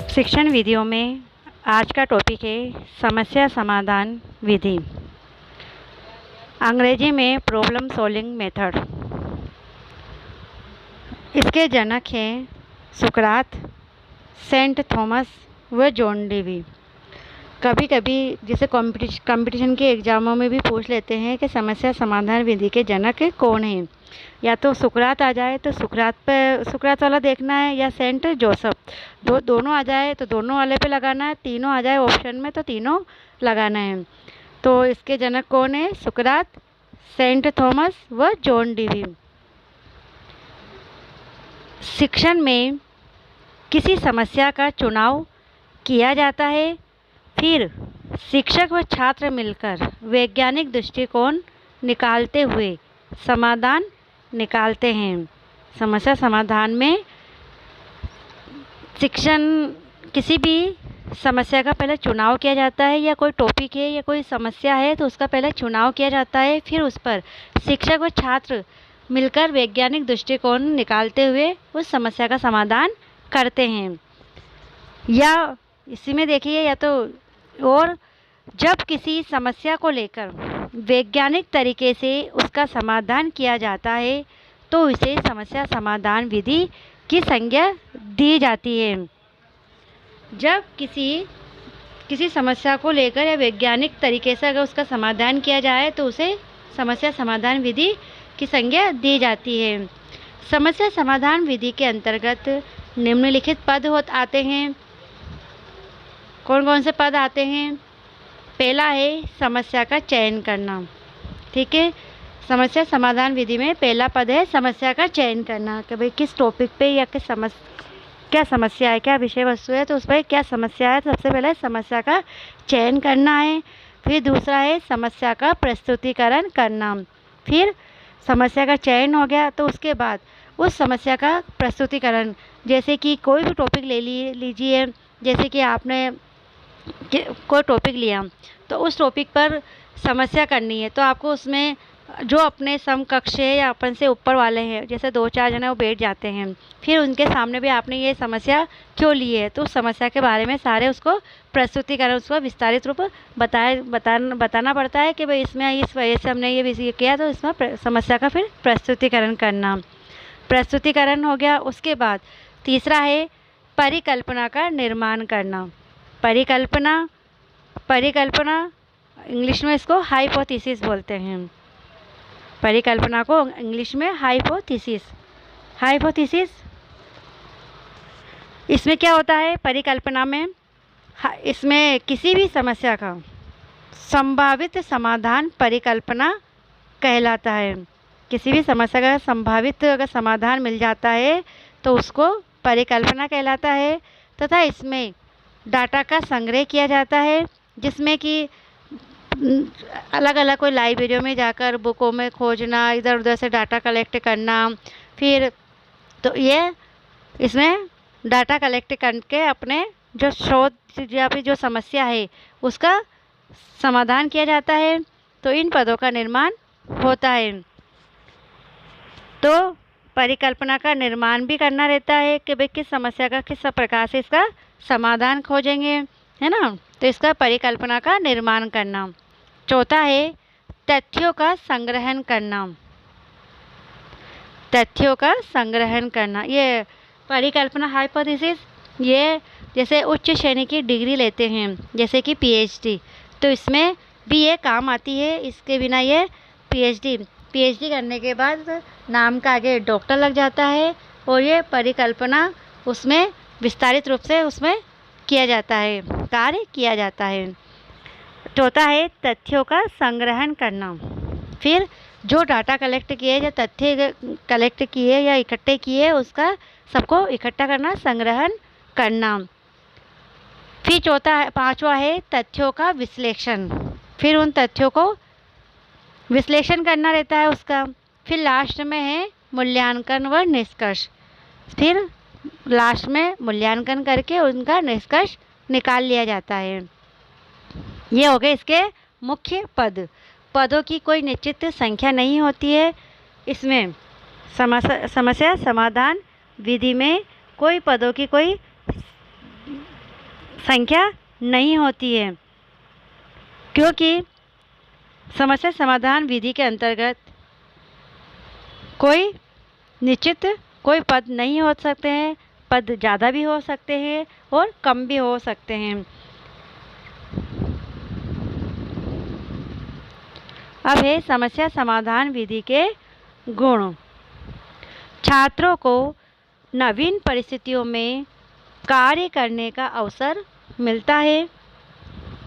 शिक्षण विधियों में आज का टॉपिक है समस्या समाधान विधि। अंग्रेजी में प्रॉब्लम सॉल्विंग मेथड। इसके जनक हैं सुकरात, सेंट थॉमस व जॉन डेवी। कभी कभी जैसे कंपटीशन के एग्ज़ामों में भी पूछ लेते हैं कि समस्या समाधान विधि के जनक कौन हैं। या तो सुकरात आ जाए तो सुकरात वाला देखना है, या सेंट जोसेफ। दोनों आ जाए तो दोनों वाले पे लगाना है, तीनों आ जाए ऑप्शन में तो तीनों लगाना है। तो इसके जनक कौन है? सुकरात, सेंट थॉमस व जॉन डेवी। शिक्षण में किसी समस्या का चुनाव किया जाता है, फिर शिक्षक व छात्र मिलकर वैज्ञानिक दृष्टिकोण निकालते हुए समाधान निकालते हैं। समस्या समाधान में शिक्षण किसी भी समस्या का पहले चुनाव किया जाता है, या कोई टॉपिक है या कोई समस्या है तो उसका पहले चुनाव किया जाता है, फिर उस पर शिक्षक व छात्र मिलकर वैज्ञानिक दृष्टिकोण निकालते हुए उस समस्या का समाधान करते हैं। या इसी में देखिए, या तो और जब किसी समस्या को लेकर वैज्ञानिक तरीके से उसका समाधान किया जाता है तो इसे समस्या समाधान विधि की संज्ञा दी जाती है। जब किसी समस्या को लेकर या वैज्ञानिक तरीके से अगर उसका समाधान किया जाए तो उसे समस्या समाधान विधि की संज्ञा दी जाती है। समस्या समाधान विधि के अंतर्गत निम्नलिखित पद आते हैं। कौन कौन से पद आते हैं? पहला है समस्या का चयन करना। ठीक है, समस्या समाधान विधि में पहला पद है समस्या का चयन करना, कि भाई किस टॉपिक पे या क्या समस्या है, क्या विषय वस्तु है, तो उस पर क्या समस्या है। सबसे पहले समस्या का चयन करना है। फिर दूसरा है समस्या का प्रस्तुतिकरण करना। फिर समस्या का चयन हो गया तो उसके बाद उस समस्या का प्रस्तुतिकरण, जैसे कि कोई भी टॉपिक लीजिए, जैसे कि आपने कोई टॉपिक लिया तो उस टॉपिक पर समस्या करनी है, तो आपको उसमें जो अपने समकक्ष है या अपन से ऊपर वाले हैं, जैसे 2-4 जने वो बैठ जाते हैं, फिर उनके सामने भी आपने ये समस्या क्यों ली है तो उस समस्या के बारे में सारे उसको प्रस्तुतिकरण, उसको विस्तारित रूप बताना पड़ता है कि भाई इसमें इस वजह से हमने ये किया, तो इसमें समस्या का फिर प्रस्तुतिकरण करना। प्रस्तुतिकरण हो गया। उसके बाद तीसरा है परिकल्पना का निर्माण करना। परिकल्पना इंग्लिश में इसको हाइपोथेसिस बोलते हैं। परिकल्पना को इंग्लिश में हाइपोथेसिस। इसमें क्या होता है? परिकल्पना में इसमें किसी भी समस्या का संभावित समाधान परिकल्पना कहलाता है। किसी भी समस्या का संभावित अगर समाधान मिल जाता है तो उसको परिकल्पना कहलाता है। तथा इसमें डाटा का संग्रह किया जाता है, जिसमें कि अलग अलग कोई लाइब्रेरियों में जाकर बुकों में खोजना, इधर उधर से डाटा कलेक्ट करना, फिर तो ये इसमें डाटा कलेक्ट करके अपने जो शोध या फिर जो समस्या है उसका समाधान किया जाता है। तो इन पदों का निर्माण होता है। तो परिकल्पना का निर्माण भी करना रहता है कि भाई किस समस्या का किस प्रकार से इसका समाधान खोजेंगे, है ना। तो इसका परिकल्पना का निर्माण करना। चौथा है तथ्यों का संग्रहण करना। तथ्यों का संग्रहण करना, ये परिकल्पना हाइपोथेसिस, ये जैसे उच्च श्रेणी की डिग्री लेते हैं जैसे कि पीएचडी, तो इसमें भी ये काम आती है। इसके बिना ये पीएचडी करने के बाद नाम का आगे डॉक्टर लग जाता है, और ये परिकल्पना उसमें विस्तारित रूप से उसमें कार्य किया जाता है। चौथा है तथ्यों का संग्रहण करना। फिर जो डाटा कलेक्ट किए या तथ्य कलेक्ट किए या इकट्ठे किए उसका सबको इकट्ठा करना, संग्रहण करना। फिर पांचवा है तथ्यों का विश्लेषण। फिर उन तथ्यों को विश्लेषण करना रहता है उसका। फिर लास्ट में है मूल्यांकन व निष्कर्ष। फिर लास्ट में मूल्यांकन करके उनका निष्कर्ष निकाल लिया जाता है। ये हो गए इसके मुख्य पदों की कोई निश्चित संख्या नहीं होती है। इसमें समस्या समाधान विधि में कोई पदों की कोई संख्या नहीं होती है, क्योंकि समस्या समाधान विधि के अंतर्गत कोई निश्चित कोई पद नहीं हो सकते हैं। पद ज़्यादा भी हो सकते हैं और कम भी हो सकते हैं। अब है समस्या समाधान विधि के गुण। छात्रों को नवीन परिस्थितियों में कार्य करने का अवसर मिलता है।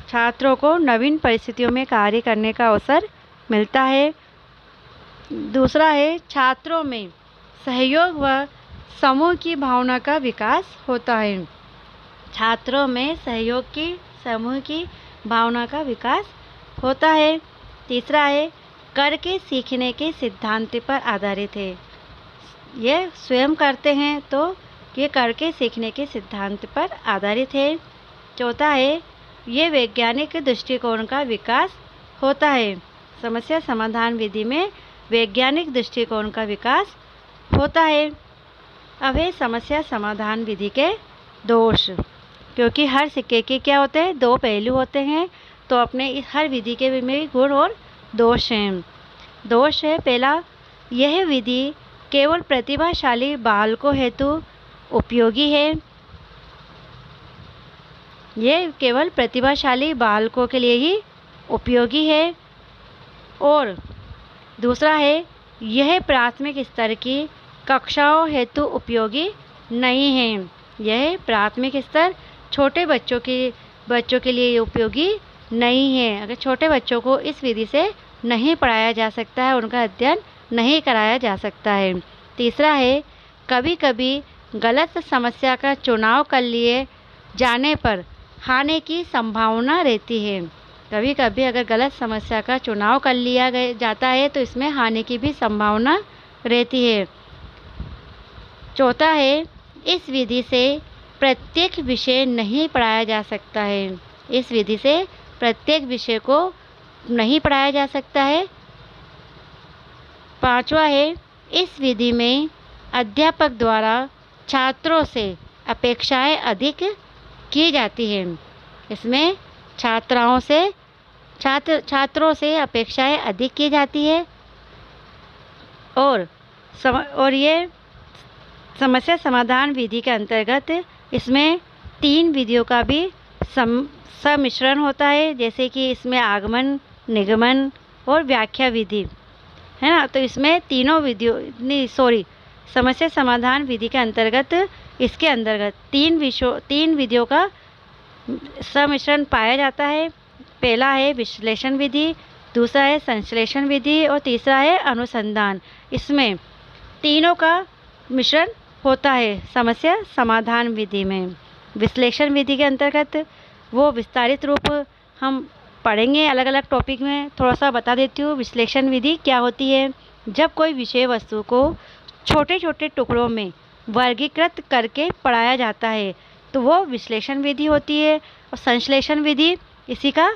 छात्रों को नवीन परिस्थितियों में कार्य करने का अवसर मिलता है। दूसरा है छात्रों में सहयोग व समूह की भावना का विकास होता है। छात्रों में सहयोग की समूह की भावना का विकास होता है। तीसरा है करके सीखने के सिद्धांत पर आधारित है। ये स्वयं करते हैं तो ये करके सीखने के सिद्धांत पर आधारित है। चौथा है ये वैज्ञानिक दृष्टिकोण का विकास होता है। समस्या समाधान विधि में वैज्ञानिक दृष्टिकोण का विकास होता है। अब है समस्या समाधान विधि के दोष, क्योंकि हर सिक्के के क्या होते हैं, दो पहलू होते हैं। तो अपने इस हर विधि के में गुण और दोष हैं। दोष है पहला, यह विधि केवल प्रतिभाशाली बालकों हेतु उपयोगी है। ये केवल प्रतिभाशाली बालकों के लिए ही उपयोगी है। और दूसरा है यह प्राथमिक स्तर की कक्षाओं हेतु उपयोगी नहीं है। यह प्राथमिक स्तर छोटे बच्चों के लिए उपयोगी नहीं है। अगर छोटे बच्चों को इस विधि से नहीं पढ़ाया जा सकता है, उनका अध्ययन नहीं कराया जा सकता है। तीसरा है कभी कभी गलत समस्या का चुनाव कर लिए जाने पर हानि की संभावना रहती है। कभी कभी अगर गलत समस्या का चुनाव कर लिया जाता है तो इसमें हानि की भी संभावना रहती है। चौथा है इस विधि से प्रत्येक विषय नहीं पढ़ाया जा सकता है। इस विधि से प्रत्येक विषय को नहीं पढ़ाया जा सकता है। पांचवा है इस विधि में अध्यापक द्वारा छात्रों से अपेक्षाएं अधिक की जाती हैं। इसमें छात्रों से अपेक्षाएं अधिक की जाती है। और ये समस्या समाधान विधि के अंतर्गत इसमें 3 विधियों का भी सम्मिश्रण होता है, जैसे कि इसमें आगमन, निगमन और व्याख्या विधि है ना। तो इसमें समस्या समाधान विधि के अंतर्गत इसके अंतर्गत 3 विधियों का सम्मिश्रण पाया जाता है। पहला है विश्लेषण विधि, दूसरा है संश्लेषण विधि और तीसरा है अनुसंधान। इसमें तीनों का मिश्रण होता है समस्या समाधान विधि में। विश्लेषण विधि के अंतर्गत वो विस्तारित रूप हम पढ़ेंगे अलग अलग टॉपिक में। थोड़ा सा बता देती हूँ विश्लेषण विधि क्या होती है। जब कोई विषय वस्तु को छोटे छोटे टुकड़ों में वर्गीकृत करके पढ़ाया जाता है तो वो विश्लेषण विधि होती है। और संश्लेषण विधि इसी का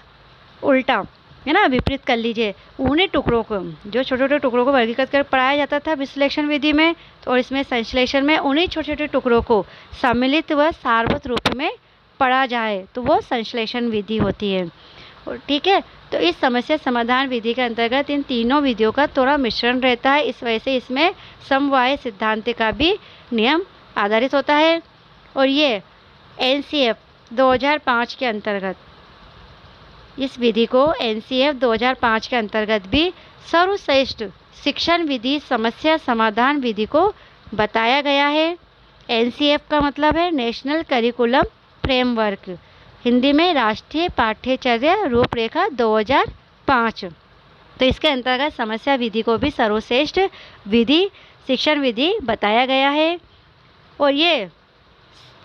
उल्टा है ना, विपरीत कर लीजिए। उन्हीं टुकड़ों को, जो छोटे छोटे टुकड़ों को वर्गीकृत कर पढ़ाया जाता था विश्लेषण विधि में, तो और इसमें संश्लेषण में उन्हीं छोटे छोटे टुकड़ों को सम्मिलित व सारभूत रूप में पढ़ा जाए तो वो संश्लेषण विधि होती है। और ठीक है, तो इस समस्या समाधान विधि के अंतर्गत इन तीनों विधियों का थोड़ा मिश्रण रहता है। इस वजह से इसमें समवाय सिद्धांत का भी नियम आधारित होता है। और ये NCF 2005 के अंतर्गत, इस विधि को NCF 2005 के अंतर्गत भी सर्वश्रेष्ठ शिक्षण विधि समस्या समाधान विधि को बताया गया है। NCF का मतलब है नेशनल करिकुलम फ्रेमवर्क, हिंदी में राष्ट्रीय पाठ्यचर्या रूपरेखा 2005। तो इसके अंतर्गत समस्या विधि को भी सर्वश्रेष्ठ विधि शिक्षण विधि बताया गया है। और ये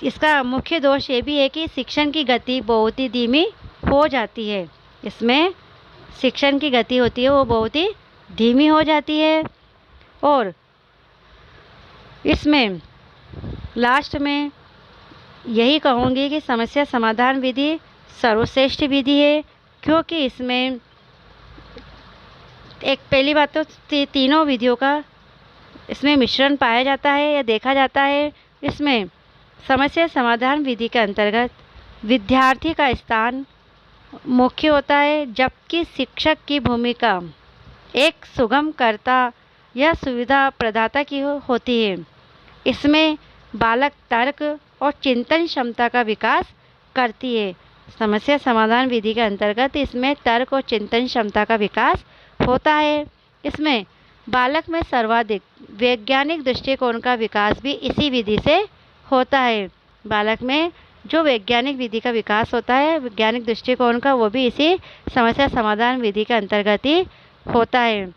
इसका मुख्य दोष ये भी है कि शिक्षण की गति बहुत ही धीमी हो जाती है। इसमें शिक्षण की गति होती है वो बहुत ही धीमी हो जाती है। और इसमें लास्ट में यही कहूँगी कि समस्या समाधान विधि सर्वश्रेष्ठ विधि है, क्योंकि इसमें एक पहली बात तो तीनों विधियों का इसमें मिश्रण पाया जाता है या देखा जाता है। इसमें समस्या समाधान विधि के अंतर्गत विद्यार्थी का स्थान मुख्य होता है, जबकि शिक्षक की भूमिका एक सुगमकर्ता या सुविधा प्रदाता की होती है। इसमें बालक तर्क और चिंतन क्षमता का विकास करती है। समस्या समाधान विधि के अंतर्गत इसमें तर्क और चिंतन क्षमता का विकास होता है। इसमें बालक में सर्वाधिक वैज्ञानिक दृष्टिकोण का विकास भी इसी विधि से होता है। बालक में जो वैज्ञानिक विधि का विकास होता है, वैज्ञानिक दृष्टिकोण का, वो भी इसी समस्या समाधान विधि के अंतर्गत ही होता है।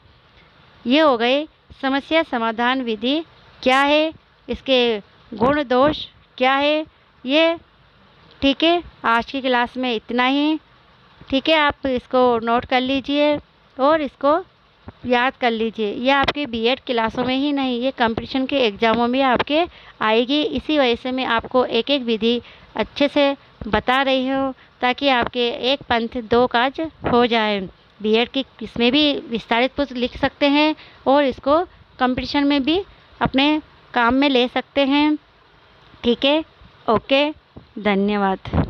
ये हो गई समस्या समाधान विधि क्या है, इसके गुण दोष क्या है ये। ठीक है, आज की क्लास में इतना ही। ठीक है, आप इसको नोट कर लीजिए और इसको याद कर लीजिए। ये आपके बीएड क्लासों में ही नहीं, ये कंपटीशन के एग्ज़ामों में आपके आएगी। इसी वजह से मैं आपको एक एक विधि अच्छे से बता रही हूँ, ताकि आपके एक पंथ दो काज हो जाए। बीएड की इसमें भी विस्तारित प्रश्न लिख सकते हैं और इसको कंपटीशन में भी अपने काम में ले सकते हैं। ठीक है, ओके, धन्यवाद।